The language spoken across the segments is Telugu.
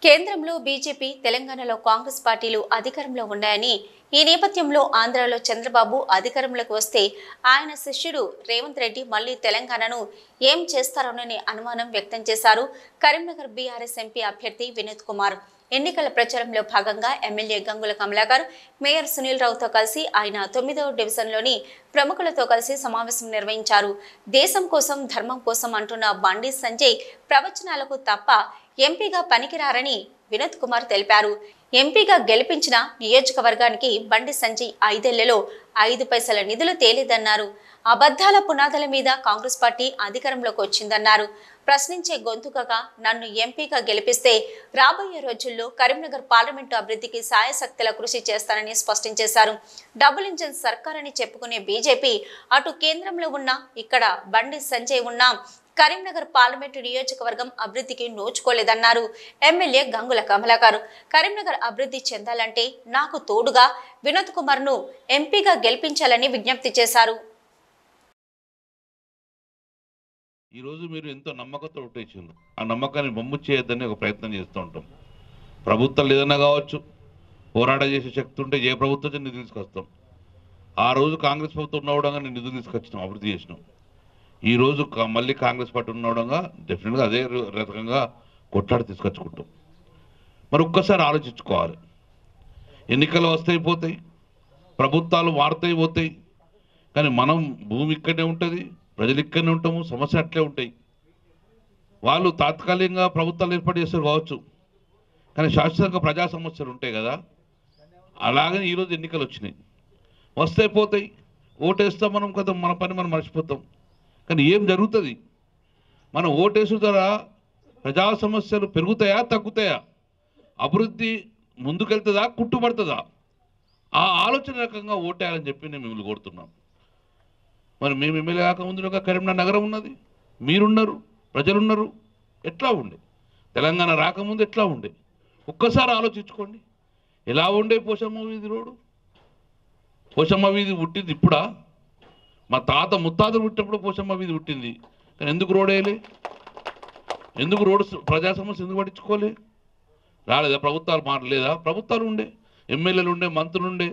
కేంద్రంలో బీజేపీ, తెలంగాణలో కాంగ్రెస్ పార్టీలు అధికారంలో ఉన్నాయని, ఈ నేపథ్యంలో ఆంధ్రాలో చంద్రబాబు అధికారంలోకి వస్తే ఆయన శిష్యుడు రేవంత్ రెడ్డి మళ్లీ తెలంగాణను ఏం చేస్తారోనని అనుమానం వ్యక్తం చేశారు కరీంనగర్ బీఆర్ఎస్ ఎంపీ అభ్యర్థి వినోద్ కుమార్. ఎన్నికల ప్రచారంలో భాగంగా ఎమ్మెల్యే గంగుల కమలాకర్, మేయర్ సునీల్ రావుతో కలిసి ఆయన 9వ డివిజన్లోని ప్రముఖులతో కలిసి సమావేశం నిర్వహించారు. దేశం కోసం, ధర్మం కోసం అంటున్న బండి సంజయ్ ప్రవచనాలకు తప్ప ఎంపీగా పనికిరారని వినోద్ కుమార్ తెలిపారు. ఎంపీగా గెలిపించిన నియోజకవర్గానికి బండి సంజయ్ 5 ఏళ్లలో 5 పైసల నిధులు తేలేదన్నారు. అబద్ధాల పునాదుల మీద కాంగ్రెస్ పార్టీ అధికారంలోకి వచ్చిందన్నారు. ప్రశ్నించే గొంతుకగా నన్ను ఎంపీగా గెలిపిస్తే రాబోయే రోజుల్లో కరీంనగర్ పార్లమెంటు అభివృద్ధికి సాయశక్తుల కృషి చేస్తానని స్పష్టం చేశారు. డబుల్ ఇంజిన్ సర్కార్ అని చెప్పుకునే బీజేపీ అటు కేంద్రంలో ఉన్నా, ఇక్కడ బండి సంజయ్ ఉన్నా కరీంనగర్ పార్లమెంటు నియోజకవర్గం అభివృద్ధికి నోచుకోలేదన్నారు ఎమ్మెల్యే గంగుల కమలాకర్. కరీంనగర్ అభివృద్ధి చెందాలంటే నాకు తోడుగా వినోద్ కుమార్ ను ఎంపీగా గెలిపించాలని విజ్ఞప్తి చేశారు. ఈరోజు మీరు ఎంతో నమ్మకంతో ఓటేసిండ్రు. ఆ నమ్మకాన్ని బొమ్ము చేయొద్దని ఒక ప్రయత్నం చేస్తూ ఉంటాం. ప్రభుత్వాలు ఏదైనా కావచ్చు, పోరాట చేసే శక్తి ఉంటే ఏ ప్రభుత్వం నిధులు తీసుకొస్తాం. ఆ రోజు కాంగ్రెస్ ప్రభుత్వం ఉన్నవడంగా నేను నిధులు తీసుకొచ్చినాం, అభివృద్ధి చేసినాం. ఈరోజు మళ్ళీ కాంగ్రెస్ పార్టీ ఉన్నవడంగా డెఫినెట్గా అదే రకంగా కొట్లాడి తీసుకొచ్చుకుంటాం. మరి ఒక్కసారి ఆలోచించుకోవాలి. ఎన్నికలు వస్తాయి పోతాయి, ప్రభుత్వాలు మారుతాయి పోతాయి, కానీ మనం భూమి ఇక్కడనే ఉంటుంది, ప్రజలు ఇక్కడనే ఉంటాము, సమస్యలు అట్లే ఉంటాయి. వాళ్ళు తాత్కాలికంగా ప్రభుత్వాలు ఏర్పాటు చేస్తారు కావచ్చు, కానీ శాశ్వతంగా ప్రజా సమస్యలు ఉంటాయి కదా. అలాగని ఈరోజు ఎన్నికలు వచ్చినాయి, వస్తాయి పోతాయి, ఓటేస్తాం మనం కదా, మన పని మనం మర్చిపోతాం. కానీ ఏం జరుగుతుంది? మనం ఓటేసు ద్వారా ప్రజా సమస్యలు పెరుగుతాయా తగ్గుతాయా, అభివృద్ధి ముందుకెళ్తుందా కుట్టుబడుతుందా, ఆ ఆలోచన రకంగా ఓటేయాలని చెప్పి నేను మిమ్మల్ని కోరుతున్నాం. మరి మేము ఎమ్మెల్యే కాకముందు కరీంనగర్ నగరం ఉన్నది, మీరున్నారు, ప్రజలున్నారు. ఎట్లా ఉండే తెలంగాణ రాకముందు ఎట్లా ఉండే ఒక్కసారి ఆలోచించుకోండి. ఎలా ఉండే పోషమ్మ వీధి రోడ్డు? పోషమ్మ వీధి పుట్టింది ఇప్పుడా? మా తాత ముత్తాతలు పుట్టినప్పుడు పోషమ్మ వీధి పుట్టింది. కానీ ఎందుకు రోడ్ వేయలే? ఎందుకు రోడ్డు ప్రజా సమస్య ఎందుకు పట్టించుకోలే? రాలేదా? ప్రభుత్వాలు మారలేదా? ప్రభుత్వాలు ఉండే, ఎమ్మెల్యేలు ఉండే, మంత్రులు ఉండే,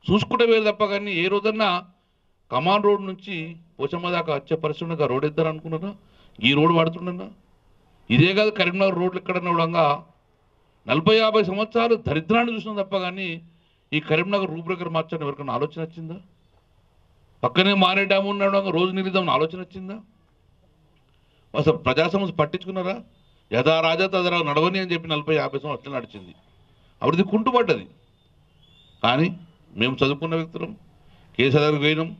చూసుకుంటే వేరు తప్ప. కానీ ఏ రోజన్నా కమాన్ రోడ్ నుంచి పోచమ్మ దాకా వచ్చే పరిస్థితి రోడ్ ఇద్దరు అనుకున్నారా? ఈ రోడ్డు వాడుతుండన్నా? ఇదే కాదు, కరీంనగర్ రోడ్లు ఎక్కడన్నా కూడా 40-50 సంవత్సరాలు దరిద్రాన్ని చూసినాం తప్ప. కానీ ఈ కరీంనగర్ రూపురేఖలు మార్చని ఎవరికైనా ఆలోచన వచ్చిందా? పక్కనే మారే డ్యామ్ ఉన్నాడు, రోజు నిలిద్దామని ఆలోచన వచ్చిందా? అసలు ప్రజా సమస్య పట్టించుకున్నారా? యథా రాజా తదరా నడవని అని చెప్పి 40-50 సంవత్సరాలు నడిచింది, అభివృద్ధి కుంటుపడ్డది. కానీ మేము చదువుకున్న వ్యక్తులం, కేసీఆర్ పోయినాం.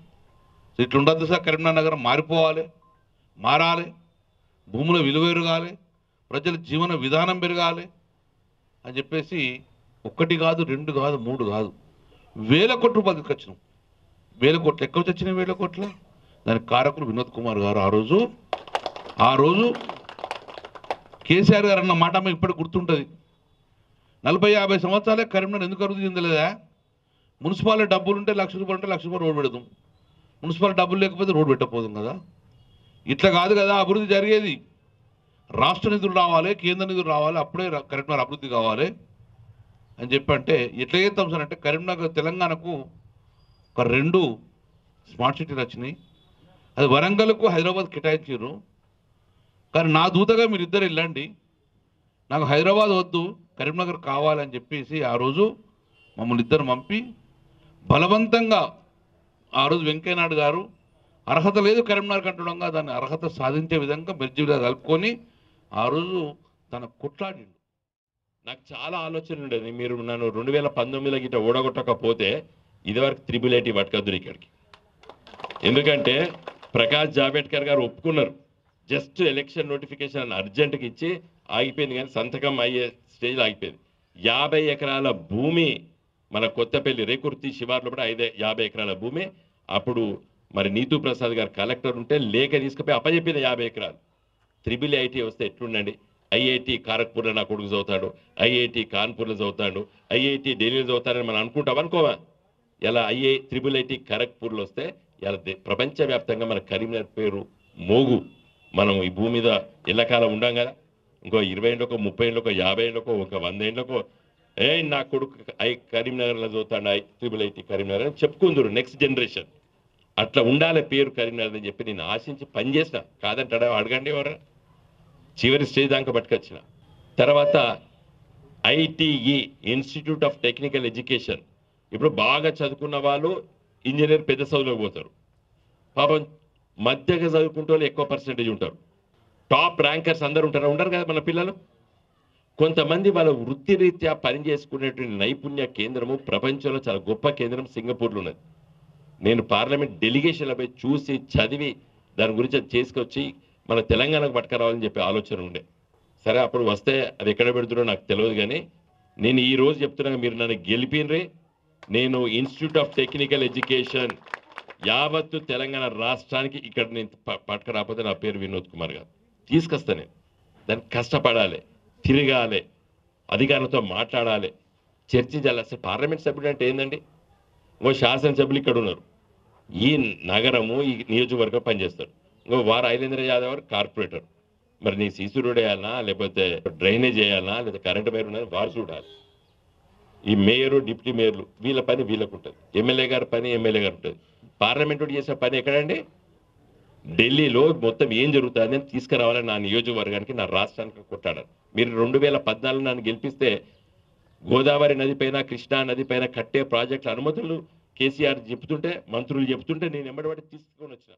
ఇట్లా ఉండద్దు సార్, కరీంనగర్ నగరం మారిపోవాలి, మారాలి, భూముల విలువ పెరగాలి, ప్రజల జీవన విధానం పెరగాలి అని చెప్పేసి 1 కాదు, 2 కాదు, 3 కాదు, 1000 కోట్ల రూపాయలు తీసుకొచ్చినాం. 1000 కోట్లు ఎక్కడ వచ్చినాయి? 1000 కోట్ల దానికి కారకులు వినోద్ కుమార్ గారు. ఆ రోజు కేసీఆర్ గారు అన్న మాట మీకు ఇప్పటికి గుర్తుంటుంది. 40-50 సంవత్సరాలే కరీంనగర్ ఎందుకు అభివృద్ధి చెందలేదా? మున్సిపాలిటీ డబ్బులు ఉంటే ₹1,00,000 ఉంటే ₹1,00,000 రోడ్ పెడదాం, మున్సిపాలిటీ డబ్బులు లేకపోతే రోడ్ పెట్టకపోదాం కదా. ఇట్లా కాదు కదా అభివృద్ధి జరిగేది. రాష్ట్ర నిధులు రావాలి, కేంద్ర నిధులు రావాలి, అప్పుడే కరీంనగర్ అభివృద్ధి కావాలి అని చెప్పంటే ఎట్లా చేస్తాం సార్ అంటే, కరీంనగర్ తెలంగాణకు ఒక 2 స్మార్ట్ సిటీలు వచ్చినాయి. అది వరంగల్కు హైదరాబాద్ కేటాయించారు. కానీ నా దూతగా మీరు ఇద్దరు వెళ్ళండి, నాకు హైదరాబాద్ వద్దు, కరీంనగర్ కావాలని చెప్పేసి ఆ రోజు మమ్మల్ని ఇద్దరు పంపి బలవంతంగా ఆ రోజు వెంకయ్యనాయుడు గారు అర్హత లేదు కరీంనగర్ కంటడంగా దాన్ని అర్హత సాధించే విధంగా మెర్జిగా కలుపుకొని ఆ రోజు తన కొట్లాడిండు. నాకు చాలా ఆలోచన ఉండేది, మీరు నన్ను 2019లో గిట్ట ఓడగొట్టకపోతే ఇదివరకు 888 పట్టుకద్దురు ఇక్కడికి. ఎందుకంటే ప్రకాష్ జావేడ్కర్ గారు ఒప్పుకున్నారు, జస్ట్ ఎలక్షన్ నోటిఫికేషన్ అర్జెంట్గా ఇచ్చి ఆగిపోయింది, కానీ సంతకం అయ్యే స్టేజ్లో ఆగిపోయింది. 50 ఎకరాల భూమి మన కొత్తపల్లి రేకుర్తి శివార్లో కూడా 50 ఎకరాల భూమి. అప్పుడు మరి నీతూ ప్రసాద్ గారు కలెక్టర్ ఉంటే లేఖ తీసుకుపోయి అప్పచెప్పింది 50 ఎకరాలు. IIIT వస్తే ఎట్లుండండి? IIT ఖారగ్పూర్లో నా కొడుకు చదువుతాడు, IIT కాన్పూర్లో చదువుతాడు, IIT ఢిల్లీలో చదువుతాడని మనం అనుకుంటాం అనుకోవా? ఇలా IIT ఖరగ్పూర్లో వస్తే ఇలా ప్రపంచవ్యాప్తంగా మన కరీంనగర్ పేరు మోగు. మనం ఈ భూమి మీద ఎల్లకాలం ఉండం కదా. ఇంకో 20 ఏళ్ళకో 30 ఏళ్ళకో 50 ఏళ్ళకో ఒక 100 ఏళ్ళకో నా కొడుకు కరీంనగర్లో చదువుతాడు IIIT కరీంనగర్ అని చెప్పుకుందరు నెక్స్ట్ జనరేషన్. అట్లా ఉండాలి పేరు కరీంనగర్ అని చెప్పి నేను ఆశించి పనిచేసిన. కాదంటాడా? అడగండి ఎవరు. చివరి స్టేజ్ దాకా పట్టుకొచ్చిన. తర్వాత ITE institute of technical education. ఇప్పుడు బాగా చదువుకున్న వాళ్ళు ఇంజనీర్ పెద్ద చదువులోకి పోతారు. పాపం మధ్యగా చదువుకుంటే వాళ్ళు ఎక్కువ పర్సెంటేజ్ ఉంటారు. టాప్ ర్యాంకర్స్ అందరూ ఉండరు కదా మన పిల్లలు. కొంతమంది వాళ్ళ వృత్తిరీత్యా పనిచేసుకునేటువంటి నైపుణ్య కేంద్రము ప్రపంచంలో చాలా గొప్ప కేంద్రం సింగపూర్లో ఉన్నది. నేను పార్లమెంట్ డెలిగేషన్లపై చూసి చదివి దాని గురించి అది చేసుకొచ్చి మన తెలంగాణకు పట్టుకురావాలని చెప్పి ఆలోచన ఉండే. సరే అప్పుడు వస్తే అది ఎక్కడ పెడుతుందో నాకు తెలియదు, కానీ నేను ఈ రోజు చెప్తున్నా, మీరు నన్ను గెలిపినరే. నేను ఇన్స్టిట్యూట్ ఆఫ్ టెక్నికల్ ఎడ్యుకేషన్ యావత్తు తెలంగాణ రాష్ట్రానికి ఇక్కడ నేను పట్టుకురాకపోతే నా పేరు వినోద్ కుమార్ గారు తీసుకొస్తా. నేను దానికి కష్టపడాలి, తిరగాలి, అధికారులతో మాట్లాడాలి, చర్చించాలి. అసలు పార్లమెంట్ సభ్యుడు అంటే ఏందండి? ఇంకో శాసనసభ్యులు ఇక్కడ ఉన్నారు, ఈ నగరము ఈ నియోజకవర్గం పనిచేస్తారు. ఇంకో వారు ఐలేంద్ర యాదవ్ గారు కార్పొరేటర్. మరి నీ సీసీ రోడ్ వేయాలన్నా, లేకపోతే డ్రైనేజ్ వేయాలన్నా, లేదా కరెంటు వైర్ ఉన్నది వారు చూడాలి. ఈ మేయరు డిప్యూటీ మేయర్లు వీళ్ళ పని వీళ్ళకు ఉంటుంది, ఎమ్మెల్యే గారి పని ఎమ్మెల్యే గారు ఉంటుంది. పార్లమెంటు చేసే పని ఎక్కడండి? ఢిల్లీలో మొత్తం ఏం జరుగుతుందని తీసుకురావాలని నా నియోజకవర్గానికి నా రాష్ట్రానికి కొట్టాడారు. మీరు 2014 నన్ను గెలిపిస్తే గోదావరి నది పైన కృష్ణా నది పైన కట్టే ప్రాజెక్టుల అనుమతులు కేసీఆర్ చెప్తుంటే, మంత్రులు చెప్తుంటే నేను ఎంబడి తీసుకొని వచ్చిన.